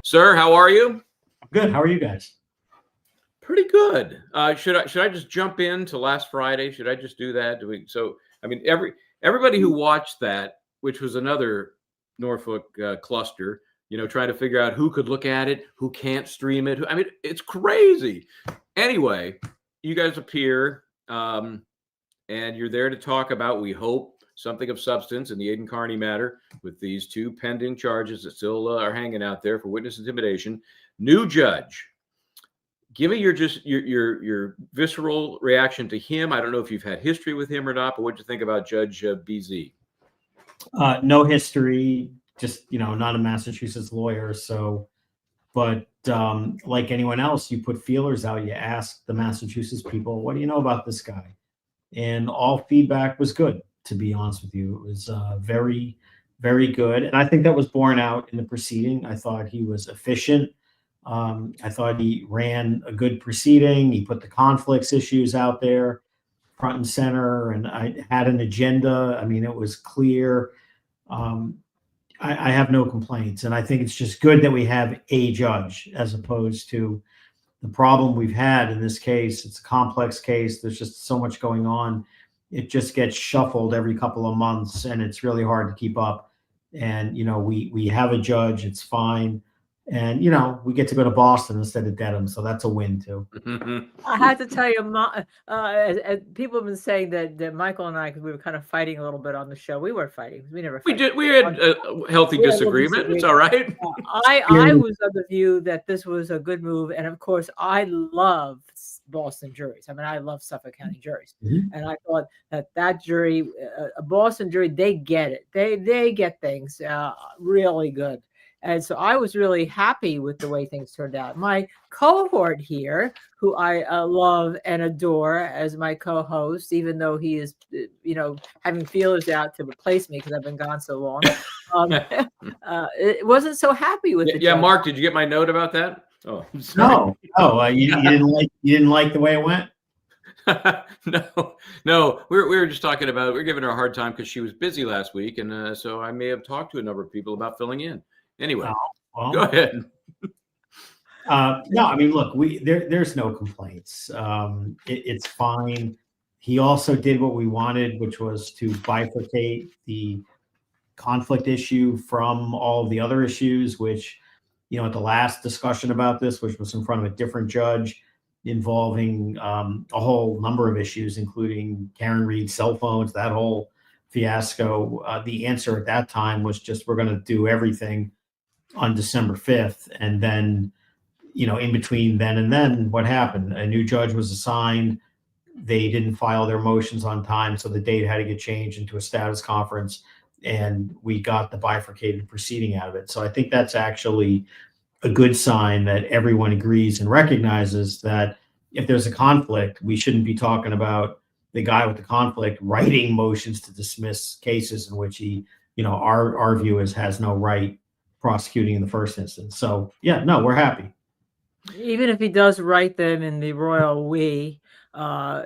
Sir, how are you? Good. How are you guys? Pretty good. Should I just jump into last Friday? Should I just do that? Everybody who watched that, which was another Norfolk cluster, trying to figure out who could look at it, who can't stream it. It's crazy. Anyway, you guys appear, and you're there to talk about, we hope, something of substance in the Aidan Carney matter with these two pending charges that still are hanging out there for witness intimidation. New judge. Give me your visceral reaction to him. I don't know if you've had history with him or not, but what do you think about Judge BZ? No history, just, not a Massachusetts lawyer. So, but like anyone else, you put feelers out, you ask the Massachusetts people, what do you know about this guy? And all feedback was good, to be honest with you. It was very, very good. And I think that was borne out in the proceeding. I thought he was efficient. I thought he ran a good proceeding. He put the conflicts issues out there front and center, and I had an agenda. It was clear. I have no complaints, and I think it's just good that we have a judge as opposed to the problem we've had in this case. It's a complex case. There's just so much going on. It just gets shuffled every couple of months, and it's really hard to keep up. And, we have a judge. It's fine. And, we get to go to Boston instead of Dedham. So that's a win, too. I had to tell you, people have been saying that Michael and I, because we were kind of fighting a little bit on the show. We weren't fighting. We never fight. We had a healthy disagreement. It's all right. I was of the view that this was a good move. And, of course, I love Boston juries. I love Suffolk County juries. Mm-hmm. And I thought that jury, a Boston jury, they get it. They get things really good. And so I was really happy with the way things turned out. My cohort here, who I love and adore as my co-host, even though he is, having feelers out to replace me because I've been gone so long, it wasn't so happy with it. Yeah, Mark, did you get my note about that? Oh, no. You didn't like the way it went? No. We were just talking about, we were giving her a hard time because she was busy last week, and so I may have talked to a number of people about filling in. Anyway, go ahead. No, look, there's no complaints. It's fine. He also did what we wanted, which was to bifurcate the conflict issue from all of the other issues, which, at the last discussion about this, which was in front of a different judge involving a whole number of issues, including Karen Reed's cell phones, that whole fiasco. The answer at that time was just, we're going to do everything on December 5th. And then, in between then and then, what happened? A new judge was assigned. They didn't file their motions on time, so the date had to get changed into a status conference, and we got the bifurcated proceeding out of it. So I think that's actually a good sign that everyone agrees and recognizes that if there's a conflict, we shouldn't be talking about the guy with the conflict writing motions to dismiss cases in which he, our view is has no right prosecuting in the first instance. So yeah, no, we're happy. Even if he does write them in the royal we,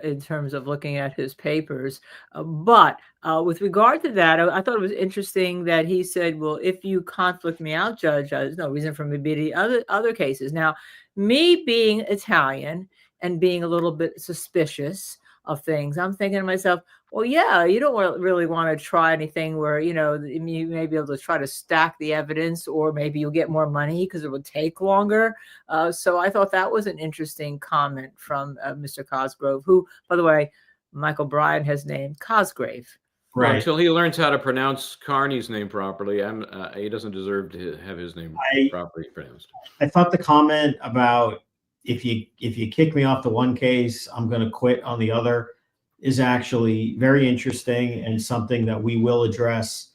in terms of looking at his papers. But with regard to that, I thought it was interesting that he said, well, if you conflict me out, Judge, there's no reason for me to be the other cases. Now, me being Italian and being a little bit suspicious of things, I'm thinking to myself, well, yeah, you don't really want to try anything where, you may be able to try to stack the evidence, or maybe you'll get more money because it would take longer. So I thought that was an interesting comment from Mr. Cosgrove, who, by the way, Michael Bryan has named Cosgrave. Right. Well, until he learns how to pronounce Carney's name properly, he doesn't deserve to have his name properly pronounced. I thought the comment about if you kick me off the one case, I'm going to quit on the other is actually very interesting, and something that we will address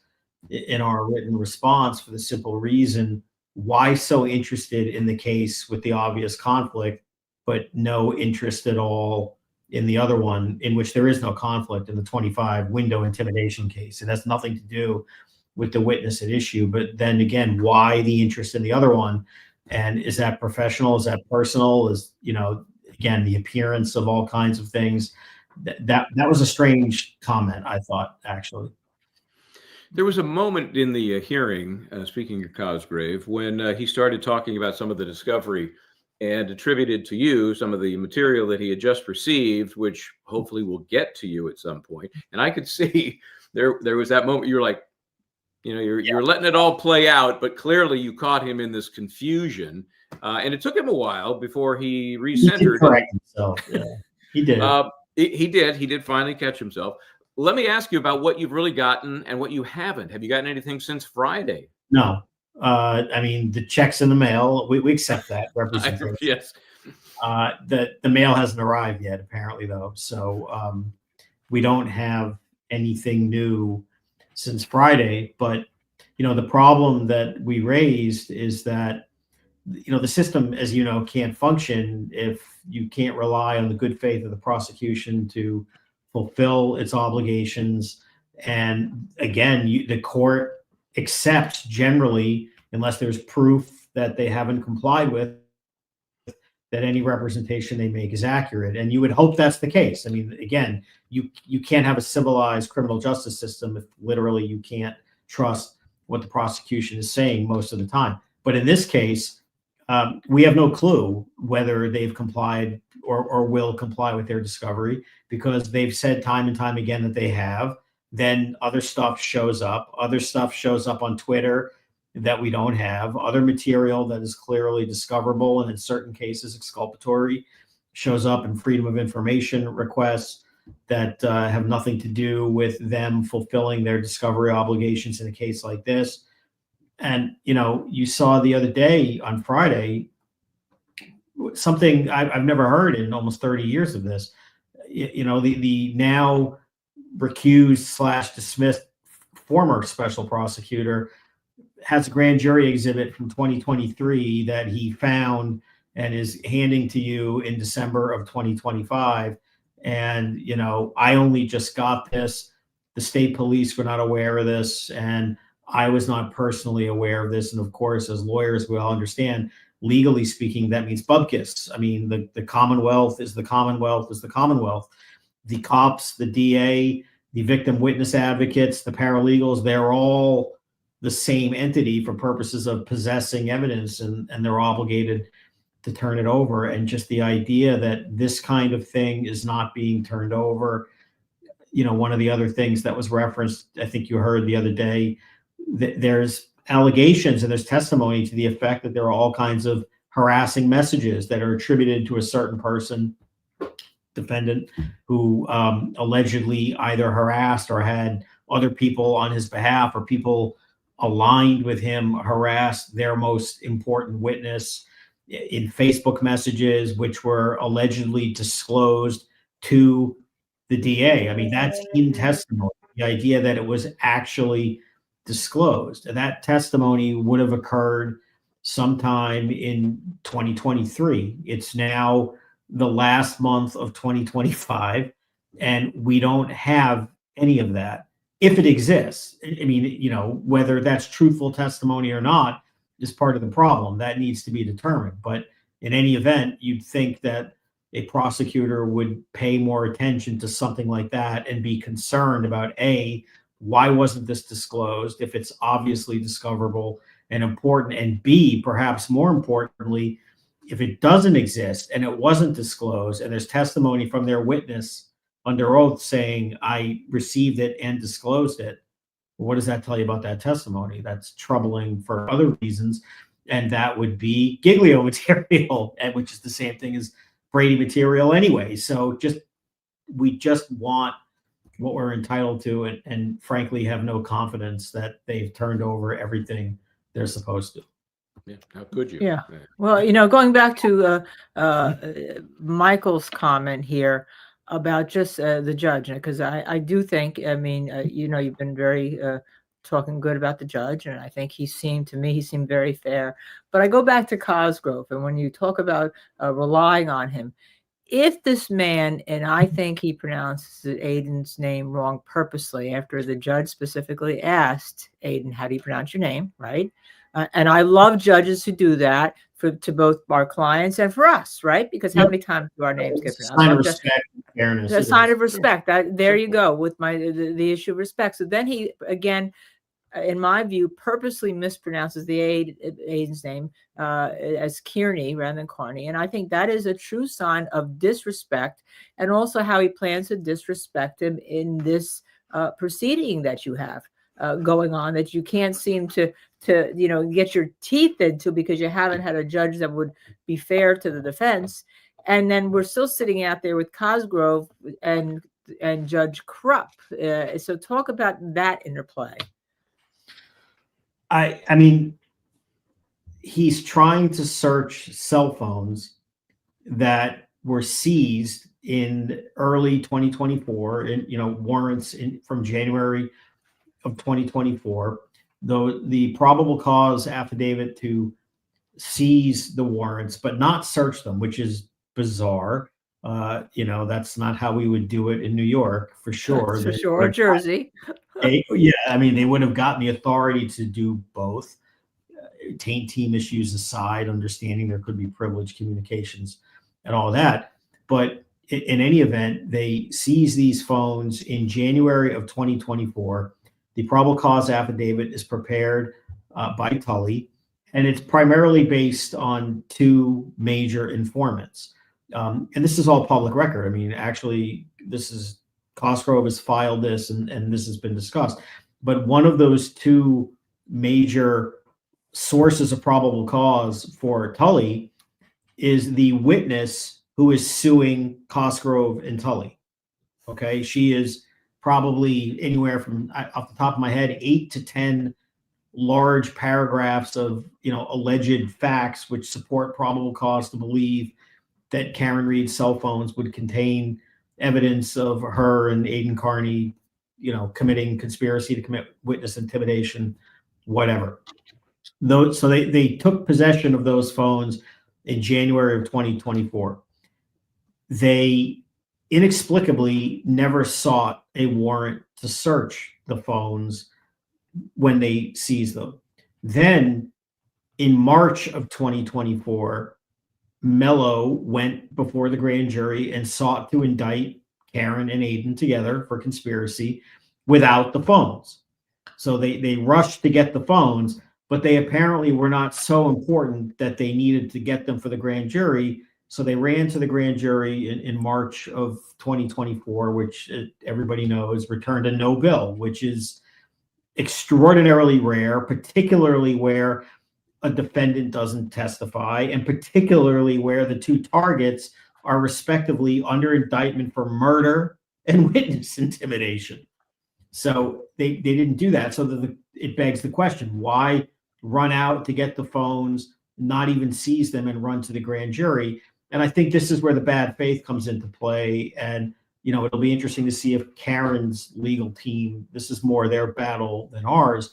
in our written response, for the simple reason, why so interested in the case with the obvious conflict, but no interest at all in the other one, in which there is no conflict, in the 25 window intimidation case. It has nothing to do with the witness at issue. But then again, why the interest in the other one? And is that professional? Is that personal? Is, again, the appearance of all kinds of things. That was a strange comment, I thought, actually. There was a moment in the hearing, speaking of Cosgrave, when he started talking about some of the discovery and attributed to you some of the material that he had just received, which hopefully will get to you at some point. And I could see there was that moment you're like, you're letting it all play out, but clearly you caught him in this confusion, and it took him a while before he recentered. He did correct himself. Yeah, he did. He did finally catch himself. Let me ask you about what you've really gotten and what you haven't. Have you gotten anything since Friday? No. I mean, the check's in the mail. We accept that representation. Yes. The mail hasn't arrived yet, apparently, though. So we don't have anything new since Friday. But, the problem that we raised is that, the system, as you know, can't function if you can't rely on the good faith of the prosecution to fulfill its obligations. And again, the court accepts generally, unless there's proof that they haven't complied with, that any representation they make is accurate. And you would hope that's the case. I mean, again, you can't have a civilized criminal justice system if literally you can't trust what the prosecution is saying most of the time. But in this case, we have no clue whether they've complied or will comply with their discovery, because they've said time and time again that they have. Then other stuff shows up. Other stuff shows up on Twitter that we don't have. Other material that is clearly discoverable and in certain cases exculpatory shows up in freedom of information requests that have nothing to do with them fulfilling their discovery obligations in a case like this. And, you saw the other day on Friday, something I've never heard in almost 30 years of this. The now recused / dismissed former special prosecutor has a grand jury exhibit from 2023 that he found and is handing to you in December of 2025. And, I only just got this. The state police were not aware of this, and I was not personally aware of this. And of course, as lawyers, we all understand, legally speaking, that means bupkis. I mean, the Commonwealth is the Commonwealth is the Commonwealth. The cops, the DA, the victim witness advocates, the paralegals, they're all the same entity for purposes of possessing evidence, and they're obligated to turn it over. And just the idea that this kind of thing is not being turned over. One of the other things that was referenced, I think you heard the other day, there's allegations and there's testimony to the effect that there are all kinds of harassing messages that are attributed to a certain person, defendant, who allegedly either harassed or had other people on his behalf or people aligned with him harass their most important witness in Facebook messages, which were allegedly disclosed to the DA. I mean, that's in testimony. The idea that it was actually disclosed, and that testimony would have occurred sometime in 2023. It's now the last month of 2025, and we don't have any of that. If it exists, I mean, whether that's truthful testimony or not is part of the problem. That needs to be determined. But in any event, you'd think that a prosecutor would pay more attention to something like that and be concerned about, A, why wasn't this disclosed if it's obviously discoverable and important, and B, perhaps more importantly, if it doesn't exist and it wasn't disclosed and there's testimony from their witness under oath saying, I received it and disclosed it, what does that tell you about that testimony? That's troubling for other reasons, and that would be Giglio material, which is the same thing as Brady material anyway. So we just want what we're entitled to, and frankly have no confidence that they've turned over everything they're supposed to. Yeah, how could you? Yeah. Well, going back to Michael's comment here about just the judge, because I do think, I mean, you've been very talking good about the judge, and I think he seemed very fair. But I go back to Cosgrove, and when you talk about relying on him, if this man, and I think he pronounces Aiden's name wrong purposely after the judge specifically asked Aiden, how do you pronounce your name, right? And I love judges who do that to both our clients and for us, right? Because how many times do our names get pronounced? Sign of respect, fairness. A sign of respect. There you go with the issue of respect. So then he again in my view, purposely mispronounces the aide's name as Kearney rather than Carney. And I think that is a true sign of disrespect, and also how he plans to disrespect him in this proceeding that you have going on, that you can't seem to get your teeth into, because you haven't had a judge that would be fair to the defense. And then we're still sitting out there with Cosgrove and Judge Krupp. So talk about that interplay. I mean, he's trying to search cell phones that were seized in early 2024, and warrants from January of 2024. Though the probable cause affidavit to seize the warrants, but not search them, which is bizarre. That's not how we would do it in New York, for sure. For sure, or Jersey. Yeah, I mean, they would have gotten the authority to do both. Taint team issues aside, understanding there could be privileged communications and all that. But in any event, they seized these phones in January of 2024. The probable cause affidavit is prepared by Tully, and it's primarily based on two major informants. And this is all public record. I mean, actually, Cosgrove has filed this, and this has been discussed. But one of those two major sources of probable cause for Tully is the witness who is suing Cosgrove and Tully. Okay, she is probably anywhere from, off the top of my head, 8 to 10 large paragraphs of alleged facts which support probable cause to believe that Karen Reed's cell phones would contain evidence of her and Aidan Carney, committing conspiracy to commit witness intimidation, whatever. So they took possession of those phones in January of 2024. They inexplicably never sought a warrant to search the phones when they seized them. Then in March of 2024, Mello went before the grand jury and sought to indict Karen and Aidan together for conspiracy without the phones. So they rushed to get the phones, but they apparently were not so important that they needed to get them for the grand jury. So they ran to the grand jury in March of 2024, which everybody knows returned a no bill, which is extraordinarily rare, particularly where a defendant doesn't testify, and particularly where the two targets are respectively under indictment for murder and witness intimidation. So they didn't do that. So it begs the question, why run out to get the phones, not even seize them, and run to the grand jury? And I think this is where the bad faith comes into play. And, it'll be interesting to see if Karen's legal team, this is more their battle than ours,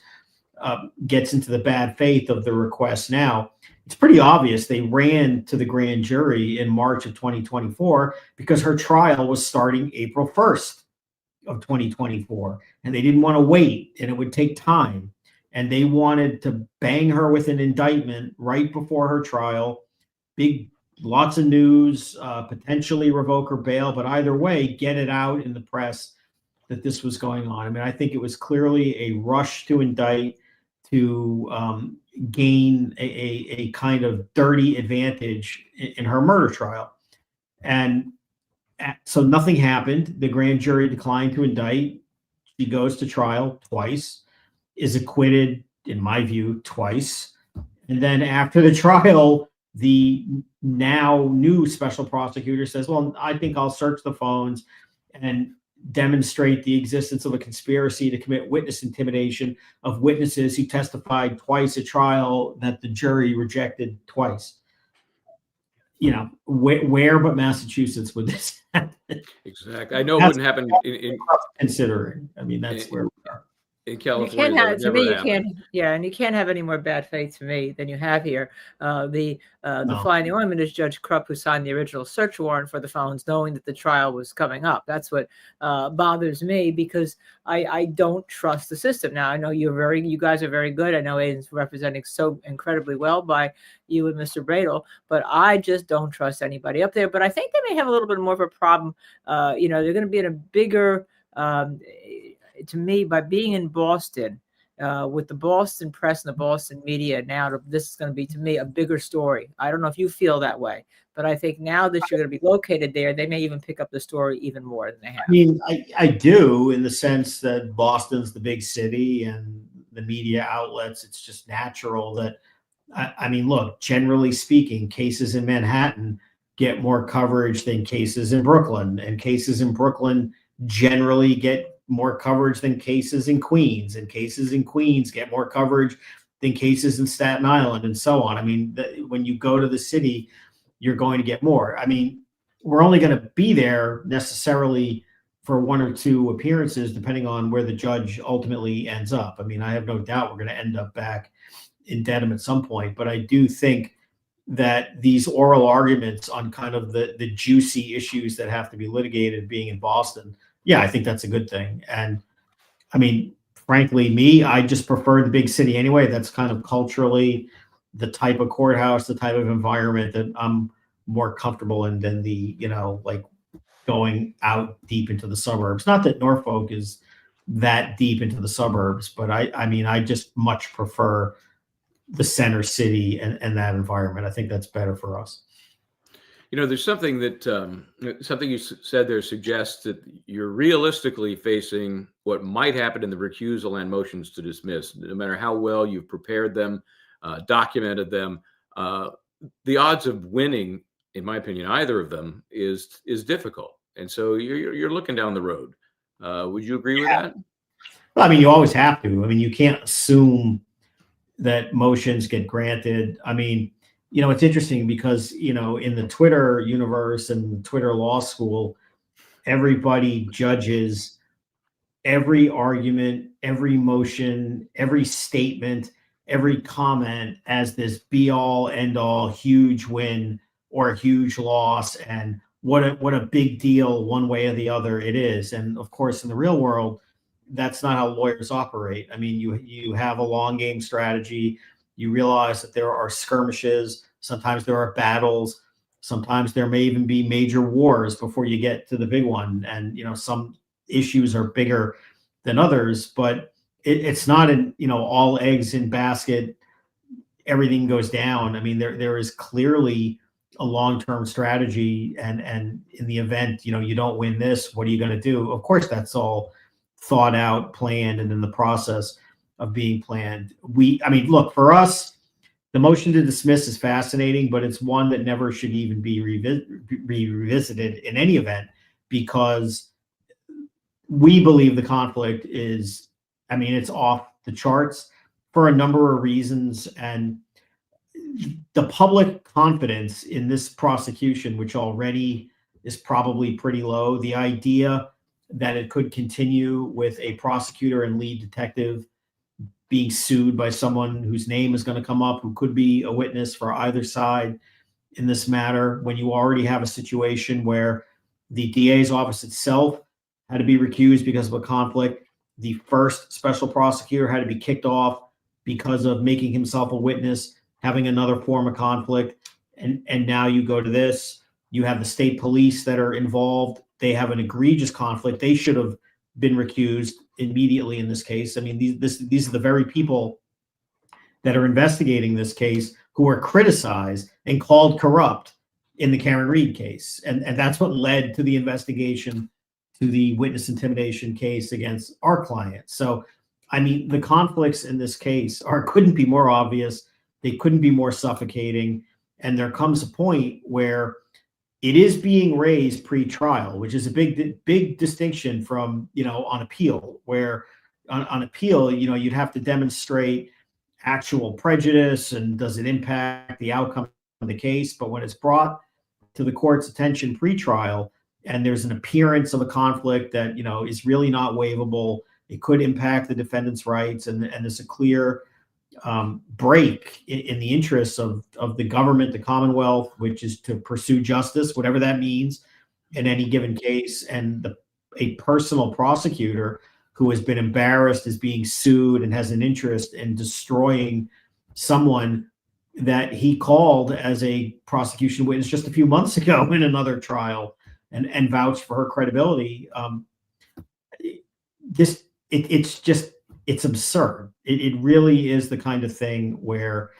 gets into the bad faith of the request now. It's pretty obvious they ran to the grand jury in March of 2024 because her trial was starting April 1st of 2024. And they didn't want to wait, and it would take time. And they wanted to bang her with an indictment right before her trial. Lots of news, potentially revoke her bail, but either way, get it out in the press that this was going on. I mean, I think it was clearly a rush to indict, to gain a kind of dirty advantage in her murder trial. And so nothing happened. The grand jury declined to indict. She goes to trial twice, is acquitted, in my view, twice. And then after the trial, the now new special prosecutor says, well, I think I'll search the phones and demonstrate the existence of a conspiracy to commit witness intimidation of witnesses who testified twice at trial that the jury rejected twice. Where but Massachusetts would this happen? Exactly. I know it wouldn't happen in considering. I mean, that's where we are. In You California. can't have, to me, you happen. can't, yeah, and you can't have any more bad faith to me than you have here. The fly in the ointment is Judge Krupp, who signed the original search warrant for the phones, knowing that the trial was coming up. That's what bothers me, because I don't trust the system. Now, I know you guys are very good. I know Aiden's representing so incredibly well by you and Mr. Bredel, but I just don't trust anybody up there. But I think they may have a little bit more of a problem. They're going to be in a bigger, to me, by being in Boston, with the Boston press and the Boston media now, this is going to be, to me, a bigger story. I don't know if you feel that way, but I think now that you're going to be located there, they may even pick up the story even more than they have. I mean, I do, in the sense that Boston's the big city and the media outlets, it's just natural that, I mean, look, generally speaking, cases in Manhattan get more coverage than cases in Brooklyn, and cases in Brooklyn generally get more coverage than cases in Queens, and cases in Queens get more coverage than cases in Staten Island, and so on. I mean, when you go to the city, you're going to get more. I mean, we're only going to be there necessarily for 1 or 2 appearances, depending on where the judge ultimately ends up. I mean, I have no doubt we're going to end up back in Dedham at some point, but I do think that these oral arguments on kind of the juicy issues that have to be litigated being in Boston, yeah, I think that's a good thing. And I mean, frankly, I just prefer the big city anyway. That's kind of culturally the type of courthouse, the type of environment that I'm more comfortable in than the, like going out deep into the suburbs. Not that Norfolk is that deep into the suburbs, but I mean, I just much prefer the center city and that environment. I think that's better for us. There's something that something you said there suggests that you're realistically facing what might happen in the recusal and motions to dismiss. No matter how well you've prepared them, documented them, the odds of winning, in my opinion, either of them is difficult. And so you're looking down the road. Would you agree with that? Well, I mean, you always have to. I mean, you can't assume that motions get granted. I mean, it's interesting because, in the Twitter universe and Twitter law school, everybody judges every argument, every motion, every statement, every comment as this be all end all huge win or a huge loss, and what a big deal one way or the other it is. And of course, in the real world, that's not how lawyers operate. I mean, you have a long game strategy. You realize that there are skirmishes. Sometimes there are battles. Sometimes there may even be major wars before you get to the big one. And, some issues are bigger than others, but it's not all eggs in basket. Everything goes down. I mean, there is clearly a long-term strategy. And in the event, you don't win this, what are you going to do? Of course, that's all thought out, planned, and in the process of being planned. I mean, look, for us, the motion to dismiss is fascinating, but it's one that never should even be revisited in any event, because we believe the conflict is, I mean, it's off the charts for a number of reasons. And the public confidence in this prosecution, which already is probably pretty low, the idea that it could continue with a prosecutor and lead detective being sued by someone whose name is going to come up, who could be a witness for either side in this matter, when you already have a situation where the DA's office itself had to be recused because of a conflict. The first special prosecutor had to be kicked off because of making himself a witness, having another form of conflict. And now you go to this, you have the state police that are involved. They have an egregious conflict. They should have been recused immediately in this case. I mean, these are the very people that are investigating this case who are criticized and called corrupt in the Karen Reed case. And that's what led to the investigation to the witness intimidation case against our client. So, I mean, the conflicts in this case couldn't be more obvious. They couldn't be more suffocating. And there comes a point where it is being raised pre-trial, which is a big distinction from, on appeal, where on appeal, you'd have to demonstrate actual prejudice and does it impact the outcome of the case. But when it's brought to the court's attention pre-trial and there's an appearance of a conflict that, is really not waivable, it could impact the defendant's rights, and there's a clear break in the interests of the government, the Commonwealth, which is to pursue justice, whatever that means in any given case, and a personal prosecutor who has been embarrassed, is being sued, and has an interest in destroying someone that he called as a prosecution witness just a few months ago in another trial and vouched for her credibility. It's just it's absurd. It really is the kind of thing where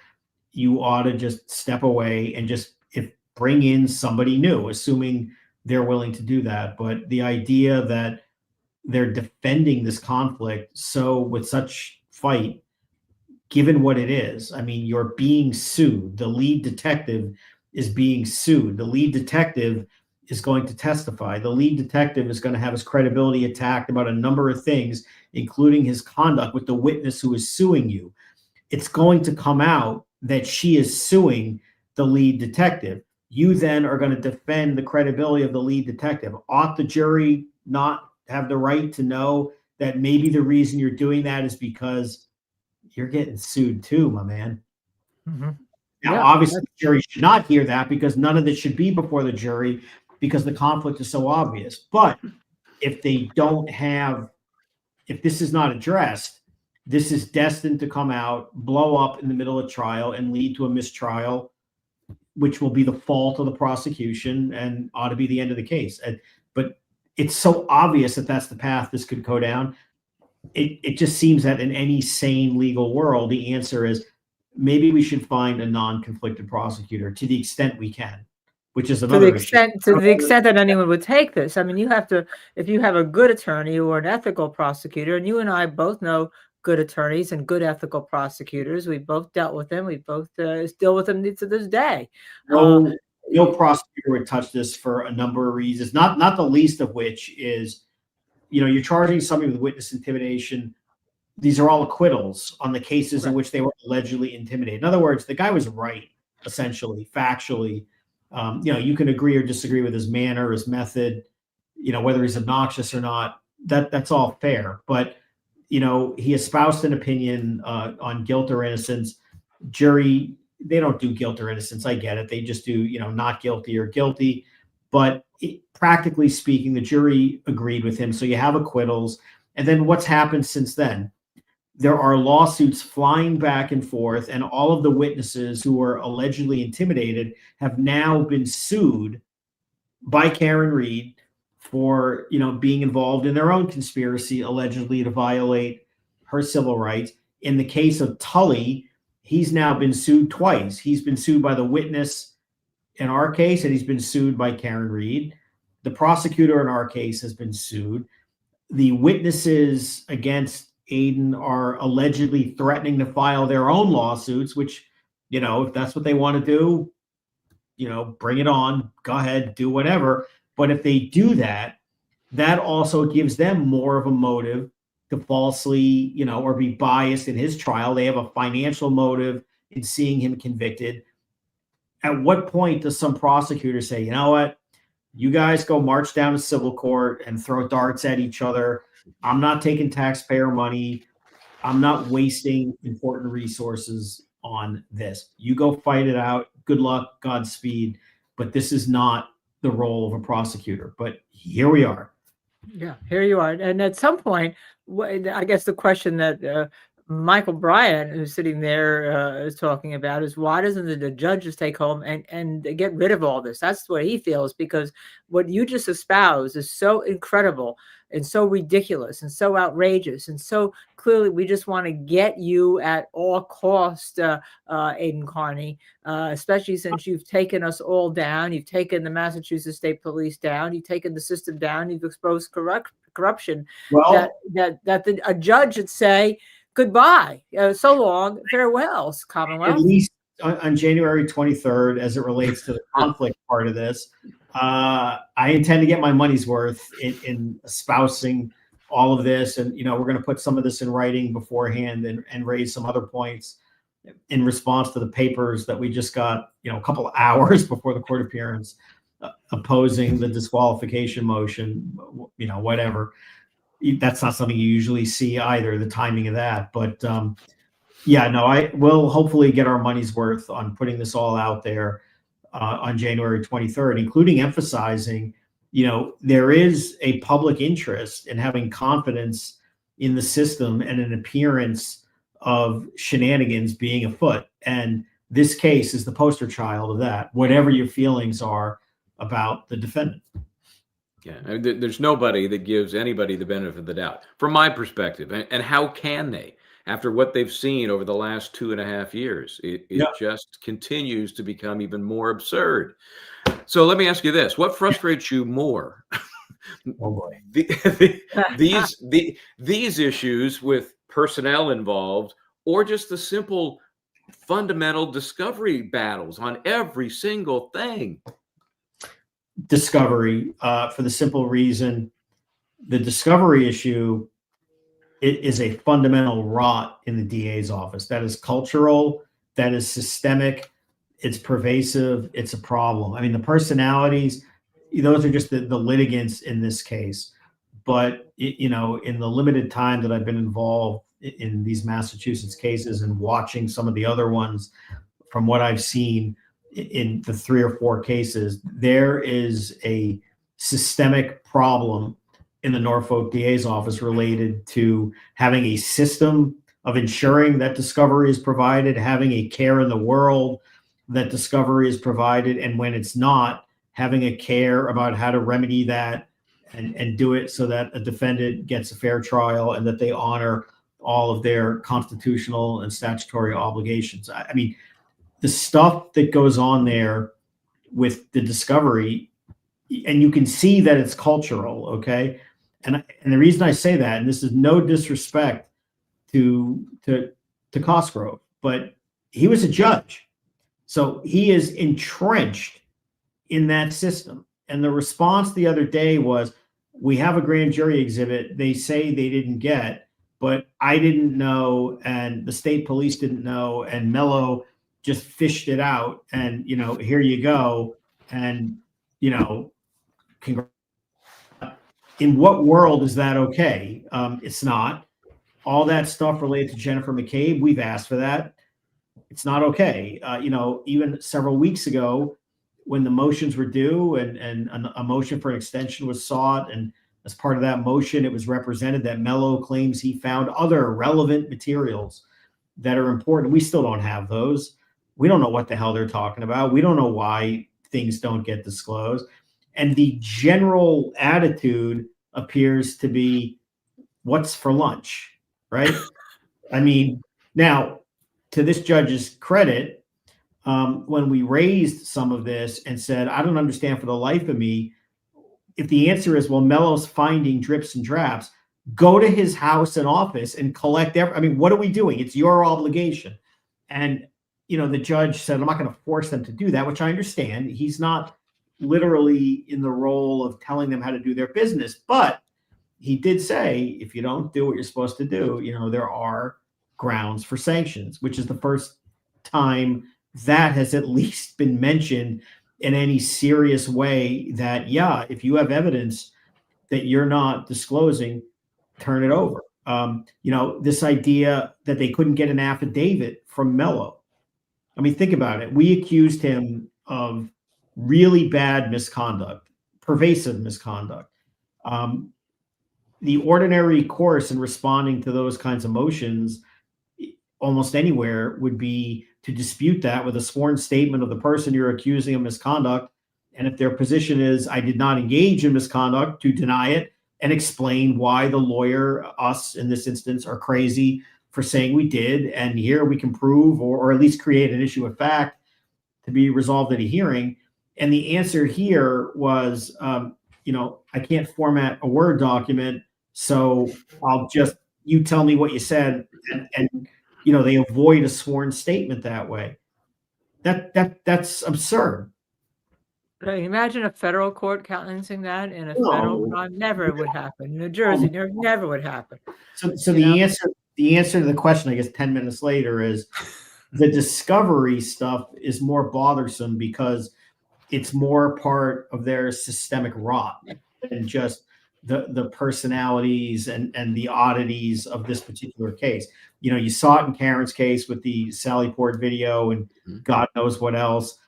you ought to just step away and just bring in somebody new, assuming they're willing to do that. But the idea that they're defending this conflict so with such fight, given what it is, I mean, you're being sued. The lead detective is being sued. The lead detective is going to testify. The lead detective is going to have his credibility attacked about a number of things, including his conduct with the witness who is suing you. It's going to come out that she is suing the lead detective. You then are going to defend the credibility of the lead detective. Ought the jury not have the right to know that maybe the reason you're doing that is because you're getting sued too, my man? Mm-hmm. Now, Yeah, obviously, the jury should not hear that because none of this should be before the jury because the conflict is so obvious. But if they don't have, if this is not addressed, this is destined to come out, blow up in the middle of trial, and lead to a mistrial, which will be the fault of the prosecution and ought to be the end of the case. But it's so obvious that that's the path this could go down. It just seems that in any sane legal world, the answer is maybe we should find a non-conflicted prosecutor to the extent we can, which is another issue. To the extent that anyone would take this. I mean, you have to, if you have a good attorney or an ethical prosecutor, and you and I both know good attorneys and good ethical prosecutors. We both dealt with them. We both deal with them to this day. No prosecutor would touch this for a number of reasons, not the least of which is, you're charging somebody with witness intimidation. These are all acquittals on the cases in which they were allegedly intimidated. In other words, the guy was right, essentially, factually. You can agree or disagree with his manner, his method, whether he's obnoxious or not. That's all fair. But he espoused an opinion on guilt or innocence. Jury, they don't do guilt or innocence. I get it. They just do, not guilty or guilty. But practically speaking, the jury agreed with him. So you have acquittals. And then what's happened since then? There are lawsuits flying back and forth, and all of the witnesses who were allegedly intimidated have now been sued by Karen Reed for, being involved in their own conspiracy, allegedly to violate her civil rights. In the case of Tully, he's now been sued twice. He's been sued by the witness in our case, and he's been sued by Karen Reed. The prosecutor in our case has been sued. The witnesses against Aiden are allegedly threatening to file their own lawsuits, which, if that's what they want to do, bring it on, go ahead, do whatever. But if they do that, that also gives them more of a motive to falsely, or be biased in his trial. They have a financial motive in seeing him convicted. At what point does some prosecutor say, you know what, you guys go march down to civil court and throw darts at each other? I'm not taking taxpayer money. I'm not wasting important resources on this. You go fight it out. Good luck, Godspeed. But this is not the role of a prosecutor. But here we are. Yeah, here you are. And at some point, I guess the question that Michael Bryant, who's sitting there, is talking about is why doesn't the judge just take home and get rid of all this? That's what he feels, because what you just espoused is so incredible and so ridiculous and so outrageous and so clearly we just want to get you at all cost, Aiden Carney, especially since you've taken us all down. You've taken the Massachusetts State Police down. You've taken the system down. You've exposed corruption. Well, that a judge would say, goodbye, so long, farewells, Commonwealth. At least on January 23rd, as it relates to the conflict part of this, I intend to get my money's worth in espousing all of this. And, we're going to put some of this in writing beforehand and raise some other points in response to the papers that we just got, a couple of hours before the court appearance, opposing the disqualification motion, whatever. That's not something you usually see either, the timing of that. But I will hopefully get our money's worth on putting this all out there on January 23rd, including emphasizing, there is a public interest in having confidence in the system and an appearance of shenanigans being afoot. And this case is the poster child of that, whatever your feelings are about the defendant. Yeah, I mean, there's nobody that gives anybody the benefit of the doubt, from my perspective. And how can they, after what they've seen over the last 2.5 years? It Yeah. just continues to become even more absurd. So let me ask you this: what frustrates you more? Oh boy. These issues with personnel involved, or just the simple fundamental discovery battles on every single thing? Discovery, for the simple reason the discovery issue is a fundamental rot in the DA's office. That is cultural, that is systemic, it's pervasive, it's a problem. I mean, the personalities, those are just the litigants in this case. But, in the limited time that I've been involved in these Massachusetts cases and watching some of the other ones, from what I've seen in the 3 or 4 cases, there is a systemic problem in the Norfolk DA's office related to having a system of ensuring that discovery is provided, having a care in the world that discovery is provided, and when it's not, having a care about how to remedy that and do it so that a defendant gets a fair trial and that they honor all of their constitutional and statutory obligations. I mean, the stuff that goes on there with the discovery, and you can see that it's cultural, okay? And the reason I say that, and this is no disrespect to Cosgrove, but he was a judge. So he is entrenched in that system. And the response the other day was, we have a grand jury exhibit they say they didn't get, but I didn't know, and the state police didn't know, and Mello just fished it out, and here you go. And in what world is that okay? It's not. All that stuff related to Jennifer McCabe, we've asked for that. It's not okay. Even several weeks ago, when the motions were due and a motion for an extension was sought, and as part of that motion, it was represented that Mello claims he found other relevant materials that are important. We still don't have those. We don't know what the hell they're talking about. We don't know why things don't get disclosed. And the general attitude appears to be, what's for lunch, right? I mean, now, to this judge's credit, when we raised some of this and said, I don't understand for the life of me, if the answer is, well, Mello's finding drips and drabs, go to his house and office and collect what are we doing? It's your obligation. And, the judge said, I'm not going to force them to do that, which I understand. He's not literally in the role of telling them how to do their business, but he did say, if you don't do what you're supposed to do, there are grounds for sanctions, which is the first time that has at least been mentioned in any serious way, that, yeah, if you have evidence that you're not disclosing, turn it over. This idea that they couldn't get an affidavit from Mello. I mean, think about it. We accused him of really bad misconduct, pervasive misconduct. The ordinary course in responding to those kinds of motions almost anywhere would be to dispute that with a sworn statement of the person you're accusing of misconduct. And if their position is, I did not engage in misconduct, to deny it and explain why the lawyer, us in this instance, are crazy for saying we did. And here we can prove, or at least create an issue of fact to be resolved at a hearing. And the answer here was, I can't format a Word document, so you tell me what you said, and they avoid a sworn statement that way. That's absurd. Right. Imagine a federal court countenancing that in a federal crime. Never would happen. New Jersey, never would happen. So the answer to the question, I guess 10 minutes later, is the discovery stuff is more bothersome because it's more part of their systemic rot than just the personalities and the oddities of this particular case. You saw it in Karen's case with the Sally Port video and God knows what else.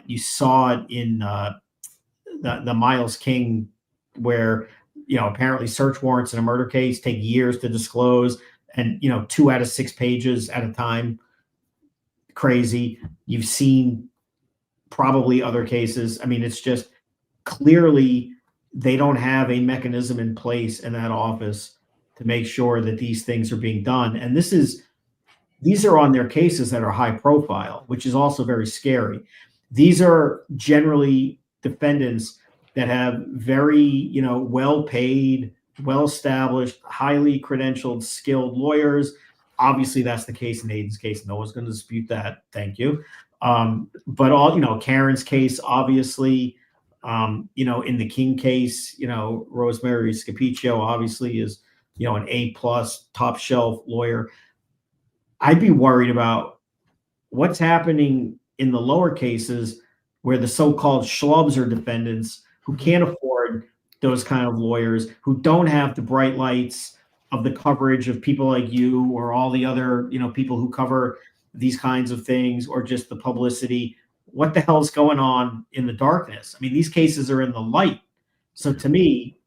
You saw it in the Miles King, where apparently search warrants in a murder case take years to disclose, and 2 out of 6 pages at a time. Crazy. You've seen probably other cases. I mean, it's just clearly they don't have a mechanism in place in that office to make sure that these things are being done. And these are on their cases that are high profile, which is also very scary. These are generally defendants that have very, well-paid, well-established, highly credentialed, skilled lawyers. Obviously, that's the case in Aiden's case. No one's going to dispute that. Thank you. But Karen's case, obviously, in the King case, Rosemary Scapiccio obviously is, an A+ top shelf lawyer. I'd be worried about what's happening in the lower cases where the so-called schlubs are defendants who can't afford those kind of lawyers, who don't have the bright lights of the coverage of people like you or all the other, people who cover these kinds of things, or just the publicity. What the hell's going on in the darkness? I mean, these cases are in the light. So to me,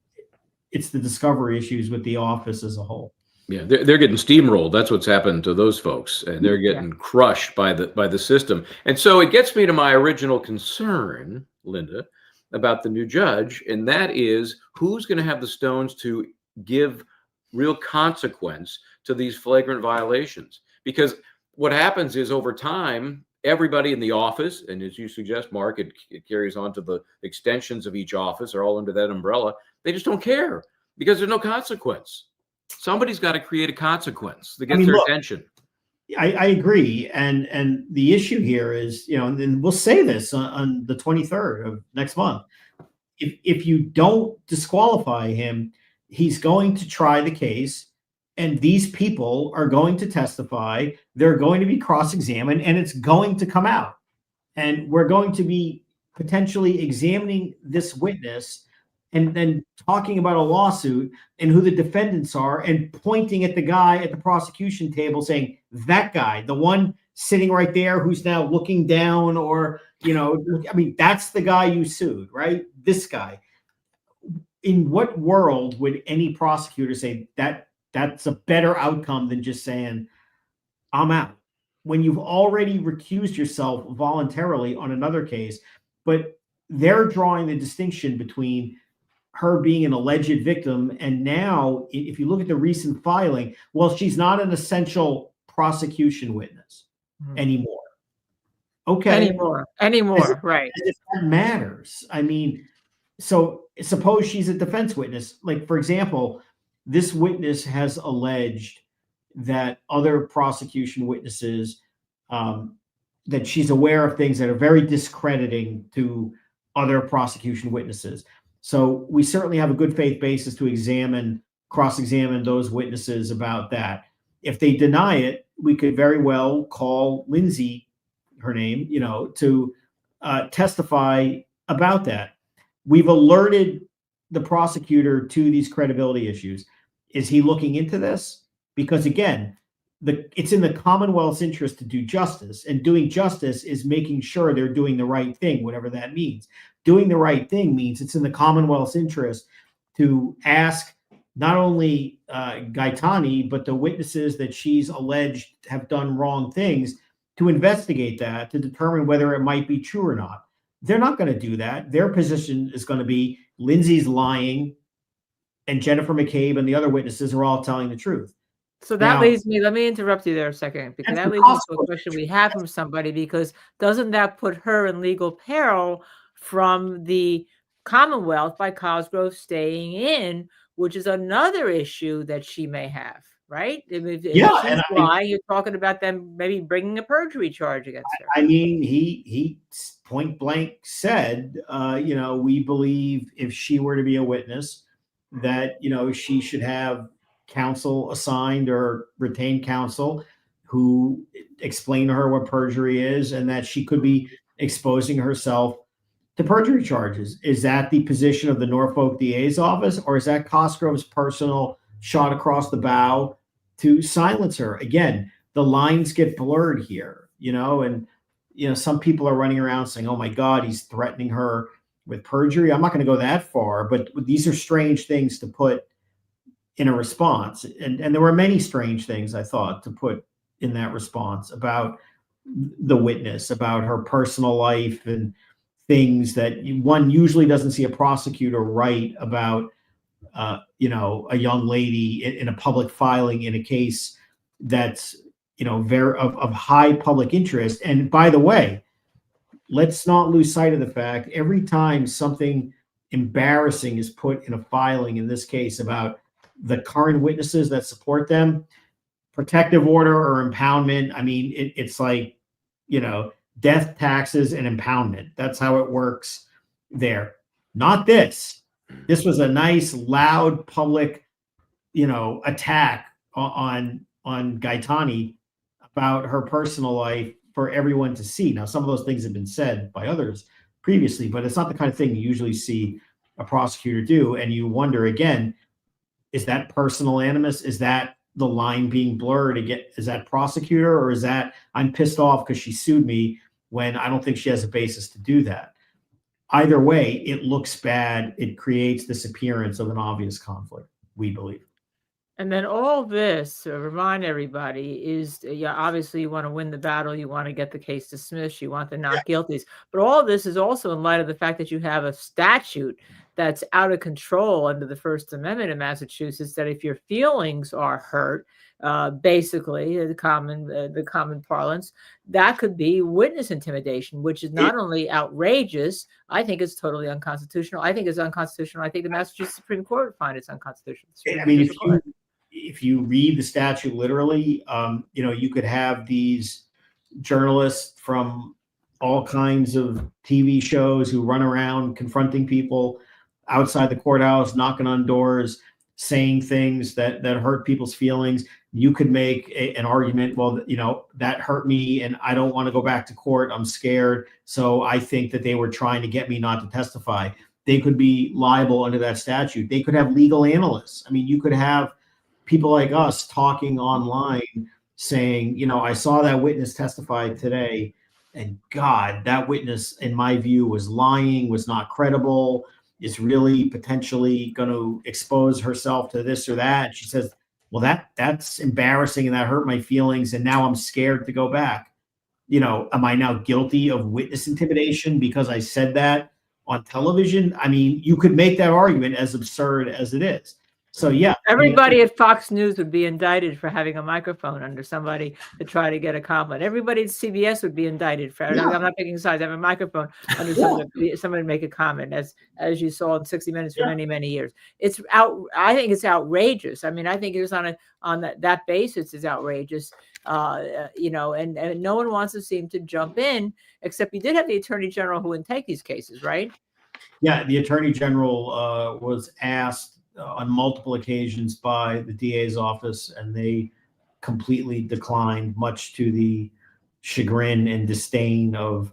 it's the discovery issues with the office as a whole. Yeah, they're getting steamrolled. That's what's happened to those folks, and they're getting crushed by the system. And so it gets me to my original concern, Linda, about the new judge, and that is who's going to have the stones to give real consequence to these flagrant violations. Because what happens is, over time, everybody in the office, and as you suggest, Mark, it carries on to the extensions of each office, are all under that umbrella. They just don't care because there's no consequence. Somebody's got to create a consequence that gets their attention. I agree. And the issue here is, and we'll say this on the 23rd of next month. If you don't disqualify him, he's going to try the case, and these people are going to testify. They're going to be cross-examined, and it's going to come out. And we're going to be potentially examining this witness and then talking about a lawsuit and who the defendants are, and pointing at the guy at the prosecution table saying, that guy, the one sitting right there who's now looking down, or, that's the guy you sued, right? This guy. In what world would any prosecutor say that's a better outcome than just saying, I'm out, when you've already recused yourself voluntarily on another case? But they're drawing the distinction between her being an alleged victim, and now, if you look at the recent filing, well, she's not an essential prosecution witness anymore. Okay. Anymore, right. As if that matters. I mean, so suppose she's a defense witness. Like, for example, this witness has alleged that other prosecution witnesses, that she's aware of things that are very discrediting to other prosecution witnesses. So we certainly have a good faith basis to cross-examine those witnesses about that. If they deny it, we could very well call Lindsay, her name, to testify about that. We've alerted the prosecutor to these credibility issues. Is he looking into this? Because again, it's in the Commonwealth's interest to do justice, and doing justice is making sure they're doing the right thing, whatever that means. Doing the right thing means it's in the Commonwealth's interest to ask not only Gaetani, but the witnesses that she's alleged have done wrong things, to investigate that, to determine whether it might be true or not. They're not going to do that. Their position is going to be Lindsay's lying, and Jennifer McCabe and the other witnesses are all telling the truth. So that leads me, let me interrupt you there a second, because that leads me to a question we have from somebody, because doesn't that put her in legal peril from the Commonwealth by Cosgrove staying in, which is another issue that she may have, right? And why you're talking about them maybe bringing a perjury charge against her. I mean, he point blank said, we believe if she were to be a witness, that, she should have counsel assigned or retained counsel who explain to her what perjury is, and that she could be exposing herself to perjury charges. Is that the position of the Norfolk DA's office, or is that Cosgrove's personal shot across the bow to silence her? Again, the lines get blurred here, and some people are running around saying, oh my God, he's threatening her with perjury. I'm not going to go that far, but these are strange things to put in a response. And there were many strange things, I thought, to put in that response about the witness, about her personal life and things that one usually doesn't see a prosecutor write about, a young lady in a public filing in a case that's, very of high public interest. And by the way, let's not lose sight of the fact every time something embarrassing is put in a filing, in this case about the current witnesses that support them, protective order or impoundment. I mean, it's like, death, taxes, and impoundment. That's how it works there. Not this. This was a nice, loud, public, attack on Gaetani about her personal life for everyone to see. Now, some of those things have been said by others previously, but it's not the kind of thing you usually see a prosecutor do. And you wonder again, is that personal animus? Is that the line being blurred again? Is that prosecutor, or is that I'm pissed off because she sued me when I don't think she has a basis to do that? Either way, it looks bad. It creates this appearance of an obvious conflict, we believe. And then all this, to remind everybody, is obviously you want to win the battle, you want to get the case dismissed, you want the not guilties. But all this is also in light of the fact that you have a statute that's out of control under the First Amendment in Massachusetts, that if your feelings are hurt, basically the common parlance, that could be witness intimidation, which is not only outrageous, I think it's totally unconstitutional. I think it's unconstitutional. I think the Massachusetts Supreme Court would find it's unconstitutional. I mean, if you read the statute literally, you could have these journalists from all kinds of TV shows who run around confronting people outside the courthouse, knocking on doors, saying things that hurt people's feelings. You could make an argument, well, that hurt me and I don't want to go back to court. I'm scared. So I think that they were trying to get me not to testify. They could be liable under that statute. They could have legal analysts. I mean, you could have people like us talking online saying, I saw that witness testify today, and God, that witness, in my view, was lying, was not credible, is really potentially going to expose herself to this or that. She says, well, that's embarrassing and that hurt my feelings, and now I'm scared to go back. Am I now guilty of witness intimidation because I said that on television? I mean, you could make that argument, as absurd as it is. So, yeah. Everybody at Fox News would be indicted for having a microphone under somebody to try to get a compliment. Everybody at CBS would be indicted for, I'm not picking sides, having a microphone under somebody to make a comment, as you saw in 60 Minutes for many, many years. I think it's outrageous. I mean, I think it was on that basis is outrageous. And no one wants to seem to jump in, except you did have the Attorney General who wouldn't take these cases, right? Yeah, the Attorney General was asked on multiple occasions by the DA's office, and they completely declined, much to the chagrin and disdain of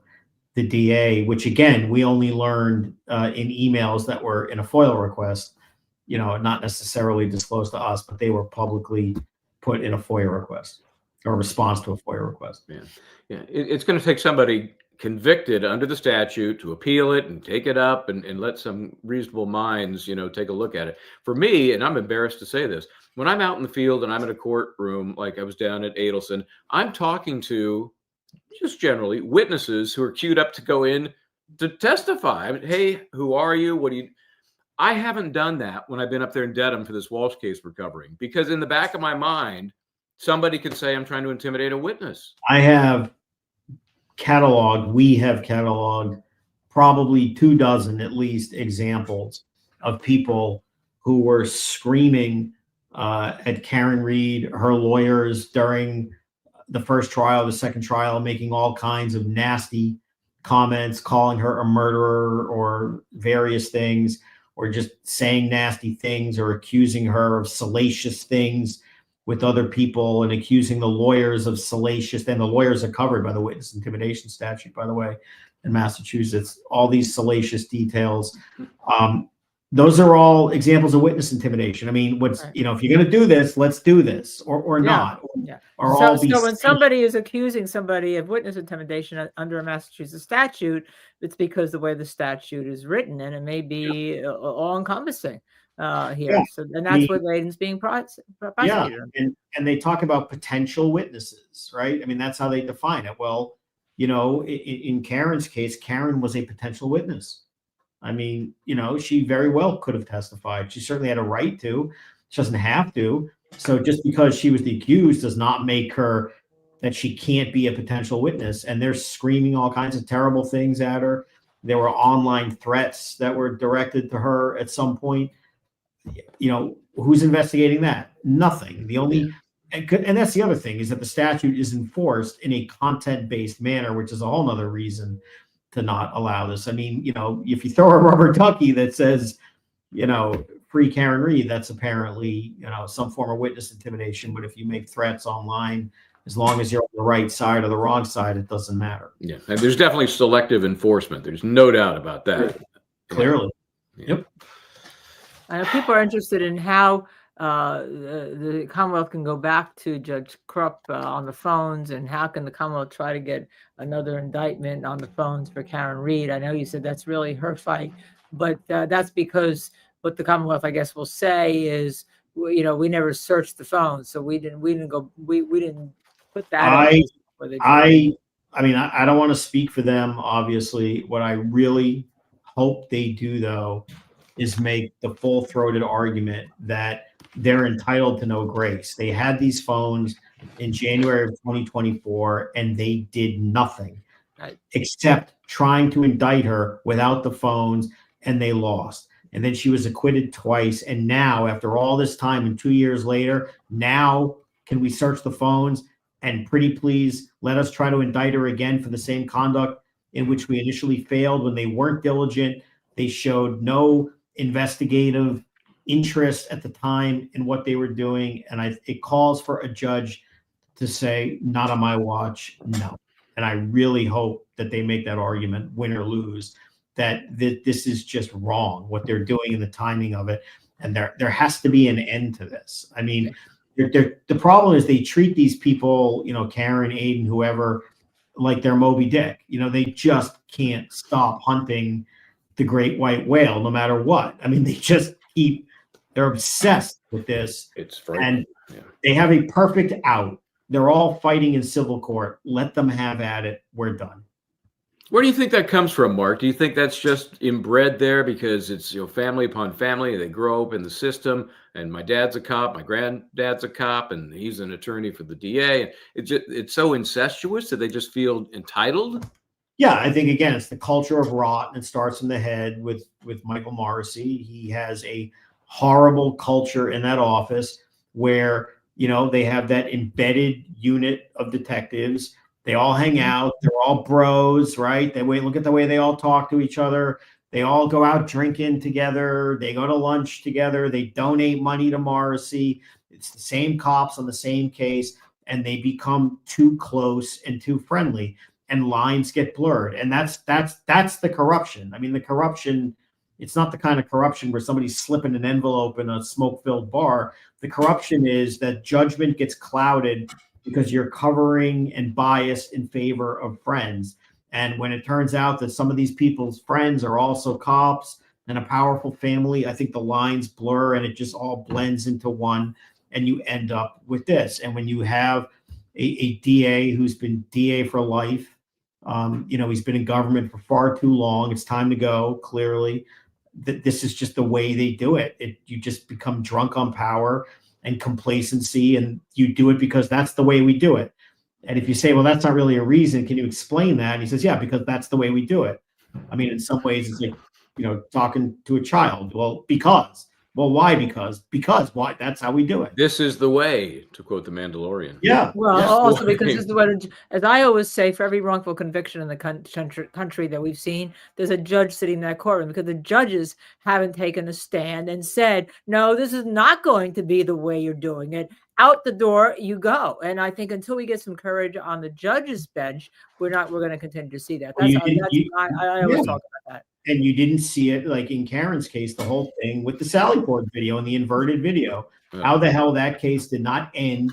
the DA, which again, we only learned in emails that were in a FOIL request, not necessarily disclosed to us, but they were publicly put in a FOIA request or response to a FOIA request. Yeah. It's going to take somebody convicted under the statute to appeal it and take it up and let some reasonable minds, take a look at it. For me, and I'm embarrassed to say this, when I'm out in the field and I'm in a courtroom, like I was down at Adelson, I'm talking to just generally witnesses who are queued up to go in to testify. I mean, hey, who are you? I haven't done that when I've been up there in Dedham for this Walsh case we're covering, because in the back of my mind, somebody could say I'm trying to intimidate a witness. We have cataloged probably 24 at least examples of people who were screaming at Karen Reed, her lawyers, during the first trial, the second trial, making all kinds of nasty comments, calling her a murderer or various things, or just saying nasty things, or accusing her of salacious things with other people, and accusing the lawyers of salacious. And the lawyers are covered by the witness intimidation statute, by the way, in Massachusetts. All these salacious details. Those are all examples of witness intimidation. I mean, if you're going to do this, let's do this, or not. So when somebody is accusing somebody of witness intimidation under a Massachusetts statute, it's because the way the statute is written, and it may be all encompassing. Here. So, and that's what Layden's being prosecuted. Yeah, and they talk about potential witnesses, right? I mean, that's how they define it. Well, in Karen's case, Karen was a potential witness. I mean, she very well could have testified. She certainly had a right to. She doesn't have to. So just because she was the accused does not make her that she can't be a potential witness. And they're screaming all kinds of terrible things at her. There were online threats that were directed to her at some point. Who's investigating that? Nothing. The only and that's the other thing, is that the statute is enforced in a content-based manner, which is a whole nother reason to not allow this. I mean, if you throw a rubber ducky that says, free Karen Reed, that's apparently, some form of witness intimidation. But if you make threats online, as long as you're on the right side or the wrong side, it doesn't matter. Yeah. And there's definitely selective enforcement. There's no doubt about that. Clearly. Yeah. Yep. I know people are interested in how the Commonwealth can go back to Judge Krupp on the phones, and how can the Commonwealth try to get another indictment on the phones for Karen Reed. I know you said that's really her fight, but that's because what the Commonwealth, I guess, will say is, we never searched the phone, so we didn't put that. I mean, I don't want to speak for them, obviously. What I really hope they do, though, is make the full-throated argument that they're entitled to no grace. They had these phones in January of 2024, and they did nothing except trying to indict her without the phones, and they lost. And then she was acquitted twice. And now, after all this time and 2 years later, now can we search the phones and pretty please let us try to indict her again for the same conduct in which we initially failed when they weren't diligent. They showed no investigative interest at the time in what they were doing. And it calls for a judge to say, not on my watch, no. And I really hope that they make that argument, win or lose, that this is just wrong, what they're doing and the timing of it. And there has to be an end to this. I mean, the problem is they treat these people, Karen, Aiden, whoever, like they're Moby Dick. They just can't stop hunting the great white whale no matter what. I mean, they're obsessed with this. It's frightening. And they have a perfect out. They're all fighting in civil court. Let them have at it. We're done. Where do you think that comes from, Mark? Do you think that's just inbred there because it's family upon family? They grow up in the system, and my dad's a cop, my granddad's a cop, and he's an attorney for the DA. It's so incestuous that they just feel entitled. Yeah, I think again it's the culture of rot, and it starts in the head with Michael Morrissey. He has a horrible culture in that office where they have that embedded unit of detectives. They all hang out. They're all bros, right? Look at the way they all talk to each other. They all go out drinking together. They go to lunch together. They donate money to Morrissey. It's the same cops on the same case, and they become too close and too friendly, and lines get blurred. And that's the corruption. I mean, the corruption, it's not the kind of corruption where somebody's slipping an envelope in a smoke-filled bar. The corruption is that judgment gets clouded because you're covering and biased in favor of friends. And when it turns out that some of these people's friends are also cops and a powerful family, I think the lines blur and it just all blends into one, and you end up with this. And when you have a DA who's been DA for life, he's been in government for far too long. It's time to go, clearly. This is just the way they do it. You just become drunk on power and complacency, and you do it because that's the way we do it. And if you say, well, that's not really a reason, can you explain that? And he says, yeah, because that's the way we do it. I mean, in some ways it's like, talking to a child. Well, because. Well, why? Because why? That's how we do it. This is the way, to quote the Mandalorian. Yeah. Well, yeah. also because this is what, as I always say, for every wrongful conviction in the country that we've seen, there's a judge sitting in that courtroom, because the judges haven't taken a stand and said, no, this is not going to be the way you're doing it. Out the door you go. And I think until we get some courage on the judge's bench, we're going to continue to see that. I always talk about that. And you didn't see it, like in Karen's case, the whole thing with the Sally Port video and the inverted video. Yeah. How the hell that case did not end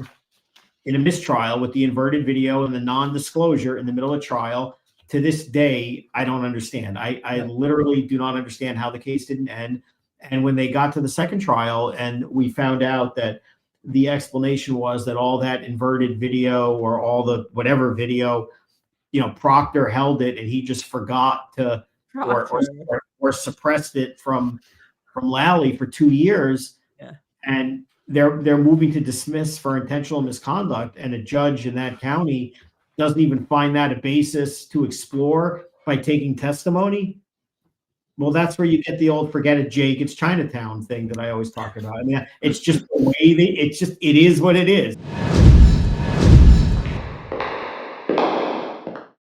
in a mistrial with the inverted video and the non-disclosure in the middle of trial, to this day, I don't understand. I literally do not understand how the case didn't end. And when they got to the second trial and we found out that the explanation was that all that inverted video or all the whatever video Proctor held it and he just forgot to or suppressed it from Lally for 2 years. Yeah. And they're moving to dismiss for intentional misconduct, and a judge in that county doesn't even find that a basis to explore by taking testimony. Well, that's where you get the old "forget it, Jake, it's Chinatown" thing that I always talk about. I mean, it's just the way it is what it is.